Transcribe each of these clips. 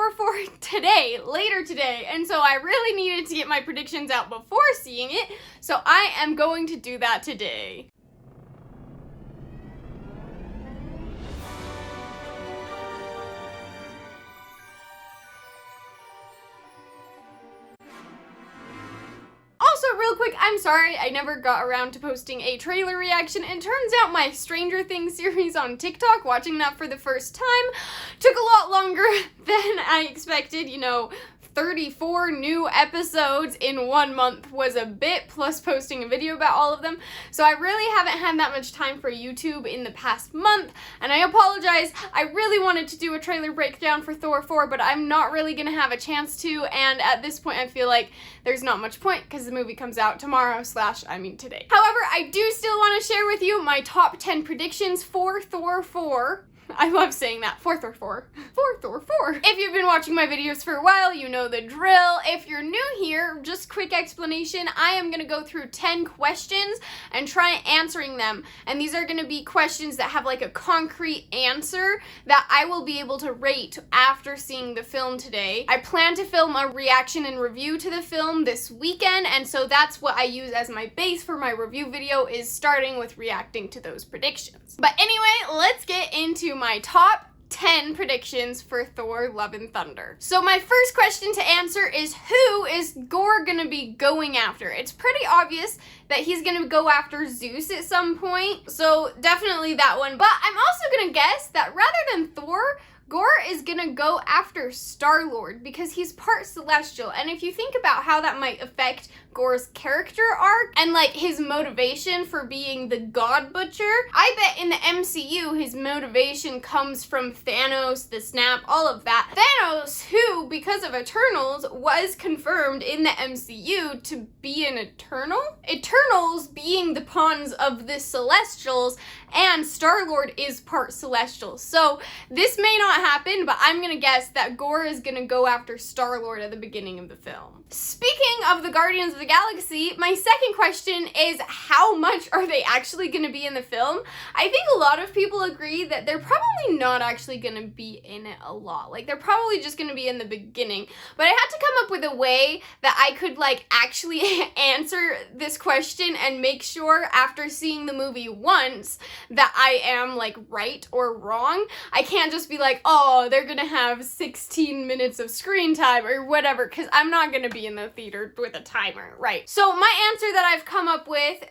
Thor 4 today, later today, and so I really needed to get my predictions out before seeing it, so I am going to do that today. Also, real quick, I'm sorry I never got around to posting a trailer reaction. It turns out my Stranger Things series on TikTok, watching that for the first time, took a lot longer than I expected. 34 new episodes in 1 month was a bit, plus posting a video about all of them. So I really haven't had that much time for YouTube in the past month, and I apologize. I really wanted to do a trailer breakdown for Thor 4, but I'm not really gonna have a chance to, and at this point I feel like there's not much point because the movie comes out tomorrow / today. However, I do still want to share with you my top 10 predictions for Thor 4. I love saying that. For Thor 4. For Thor 4. If you've been watching my videos for a while, you know the drill. If you're new here, just quick explanation, I am going to go through 10 questions and try answering them. And these are going to be questions that have like a concrete answer that I will be able to rate after seeing the film today. I plan to film a reaction and review to the film this weekend, and so that's what I use as my base for my review video, is starting with reacting to those predictions. But anyway, let's get into my top 10 predictions for Thor: Love and Thunder. So my first question to answer is, who is Gorr gonna be going after? It's pretty obvious that he's gonna go after Zeus at some point, so definitely that one. But I'm also gonna guess that rather than Thor, Gorr is gonna go after Star-Lord because he's part celestial, and if you think about how that might affect Gorr's character arc and like his motivation for being the God Butcher, I bet in the MCU his motivation comes from Thanos, the snap, all of that. Thanos, who, because of Eternals, was confirmed in the MCU to be an Eternal? Eternals being the pawns of the Celestials, and Star-Lord is part Celestial. So this may not happen, but I'm gonna guess that Gorr is gonna go after Star-Lord at the beginning of the film. Speaking of the Guardians of the Galaxy, my second question is, how much are they actually gonna be in the film? I think a lot of people agree that they're probably not actually gonna be in it a lot. Like, they're probably just gonna be in the beginning. But I had to come up with a way that I could like actually answer this question and make sure after seeing the movie once that I am like right or wrong. I can't just be like, oh, they're gonna have 16 minutes of screen time or whatever, because I'm not gonna be in the theater with a timer, right? So my answer that I've come up with,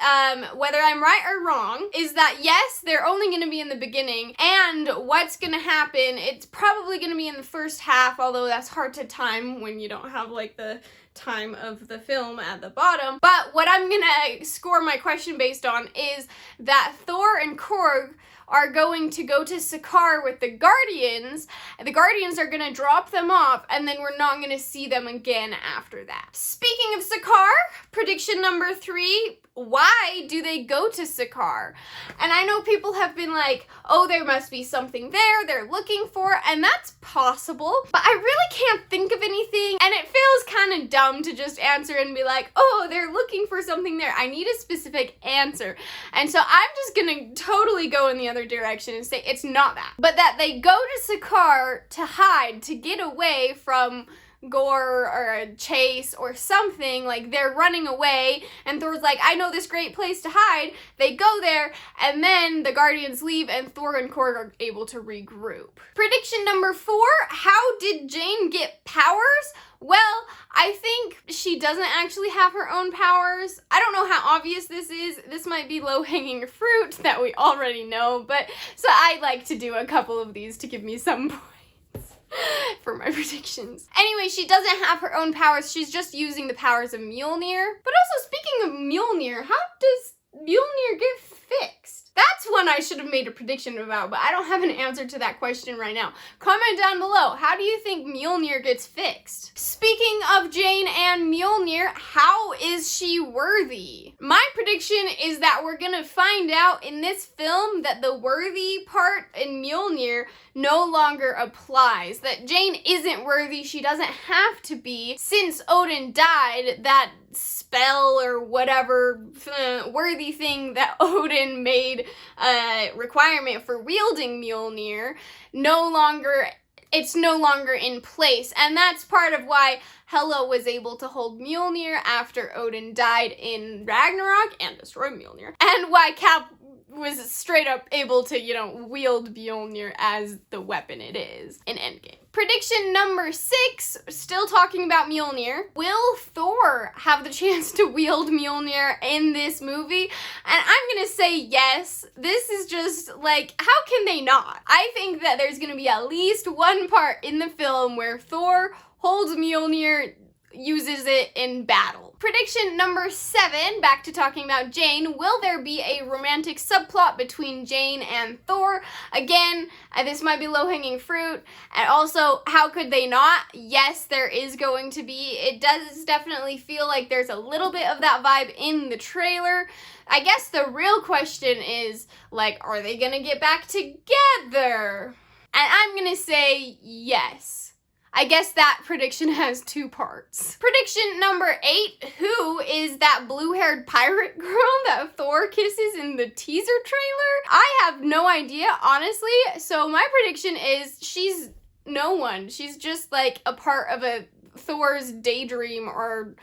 whether I'm right or wrong, is that yes, they're only gonna be in the beginning, and what's gonna happen, it's probably gonna be in the first half, although that's hard to time when you don't have like the time of the film at the bottom. But what I'm gonna score my question based on is that Thor and Korg are going to go to Sakaar with the Guardians, and the Guardians are gonna drop them off, and then we're not gonna see them again after that. Speaking of Sakaar, prediction number 3, why do they go to Sakaar? And I know people have been like, oh, there must be something there they're looking for, and that's possible, but I really can't think of anything, and it feels kind of dumb to just answer and be like, oh, they're looking for something there. I need a specific answer, and so I'm just gonna totally go in the other direction and say it's not that, but that they go to Sakaar to hide, to get away from Gorr or a chase or something. Like, they're running away and Thor's like, I know this great place to hide. They go there, and then the Guardians leave and Thor and Korg are able to regroup. Prediction number 4, how did Jane get powers? Well, I think she doesn't actually have her own powers. I don't know how obvious this is. This might be low-hanging fruit that we already know, but so I like to do a couple of these to give me some points for my predictions. Anyway, she doesn't have her own powers. She's just using the powers of Mjolnir. But also, speaking of Mjolnir, how does Mjolnir get fixed? That's one I should have made a prediction about, but I don't have an answer to that question right now. Comment down below, how do you think Mjolnir gets fixed? Speaking of Jane and Mjolnir, how is she worthy? My prediction is that we're gonna find out in this film that the worthy part in Mjolnir no longer applies. That Jane isn't worthy, she doesn't have to be. Since Odin died, that spell or whatever worthy thing that Odin made a requirement for wielding Mjolnir no longer it's no longer in place. And that's part of why Hela was able to hold Mjolnir after Odin died in Ragnarok and destroyed Mjolnir. And why Cap was straight up able to, wield Mjolnir as the weapon it is in Endgame. Prediction number 6, still talking about Mjolnir. Will Thor have the chance to wield Mjolnir in this movie? And I'm gonna say yes. This is just like, how can they not? I think that there's gonna be at least one part in the film where Thor holds Mjolnir, uses it in battle. Prediction number 7, back to talking about Jane. Will there be a romantic subplot between Jane and Thor? Again, this might be low-hanging fruit. And also, how could they not? Yes, there is going to be. It does definitely feel like there's a little bit of that vibe in the trailer. I guess the real question is, are they gonna get back together? And I'm gonna say yes. I guess that prediction has 2 parts. Prediction number 8, who is that blue-haired pirate girl that Thor kisses in the teaser trailer? I have no idea, honestly, so my prediction is she's no one. She's just a part of a Thor's daydream or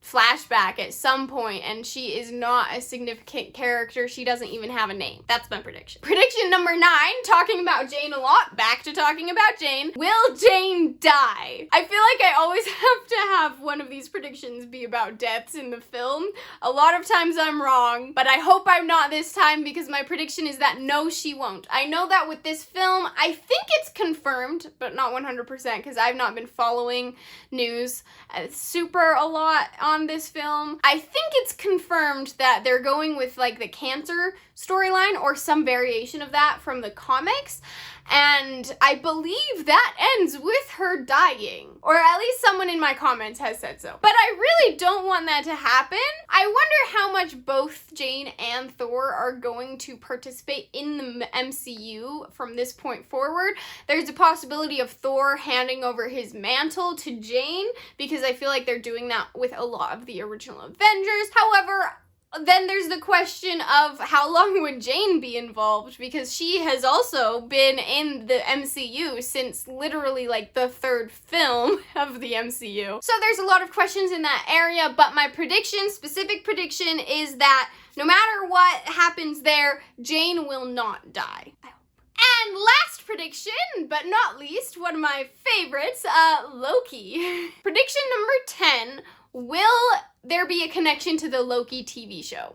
flashback at some point, and she is not a significant character. She doesn't even have a name. That's my prediction. Prediction number 9, talking about Jane a lot, back to talking about Jane. Will Jane die? I feel like I always have to have one of these predictions be about deaths in the film. A lot of times I'm wrong, but I hope I'm not this time, because my prediction is that no, she won't. I know that with this film, I think it's confirmed, but not 100%, because I've not been following news super a lot on this film. I think it's confirmed that they're going with the cancer storyline or some variation of that from the comics, and I believe that ends with her dying, or at least someone in my comments has said so. But I really don't want that to happen. I wonder how much both Jane and Thor are going to participate in the MCU from this point forward. There's a possibility of Thor handing over his mantle to Jane, because I feel like they're doing that with a lot of the original Avengers. However, then there's the question of how long would Jane be involved, because she has also been in the MCU since literally the 3rd film of the MCU. So there's a lot of questions in that area, but my specific prediction is that no matter what happens there, Jane will not die. And last prediction, but not least, one of my favorites, Loki. Prediction number 10, will there be a connection to the Loki TV show?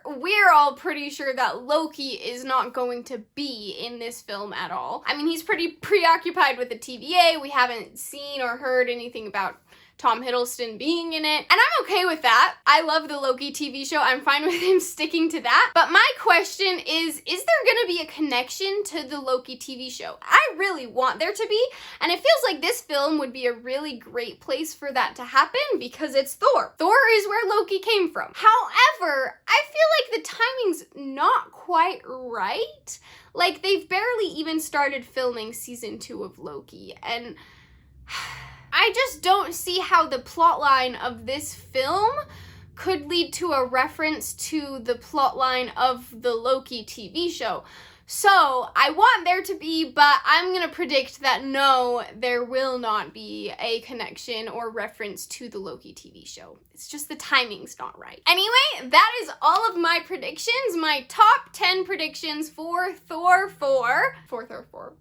We're all pretty sure that Loki is not going to be in this film at all. I mean, he's pretty preoccupied with the TVA. We haven't seen or heard anything about Tom Hiddleston being in it, and I'm okay with that. I love the Loki TV show. I'm fine with him sticking to that. But my question is there gonna be a connection to the Loki TV show? I really want there to be, and it feels like this film would be a really great place for that to happen, because it's Thor. Thor is where Loki came from. However, I feel like the timing's not quite right. They've barely even started filming season 2 of Loki, and I just don't see how the plotline of this film could lead to a reference to the plotline of the Loki TV show. So I want there to be, but I'm gonna predict that no, there will not be a connection or reference to the Loki TV show. It's just the timing's not right. Anyway, that is all of my predictions, my top 10 predictions for Thor 4. For Thor 4.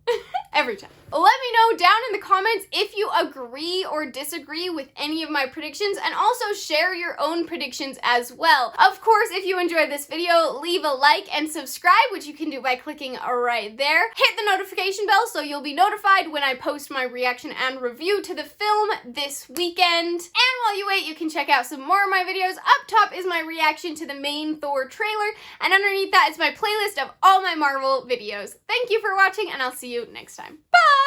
Every time. Let me know down in the comments if you agree or disagree with any of my predictions, and also share your own predictions as well. Of course, if you enjoyed this video, leave a like and subscribe, which you can do by clicking right there. Hit the notification bell so you'll be notified when I post my reaction and review to the film this weekend. And while you wait, you can check out some more of my videos. Up top is my reaction to the main Thor trailer, and underneath that is my playlist of all my Marvel videos. Thank you for watching, and I'll see you next time. Bye!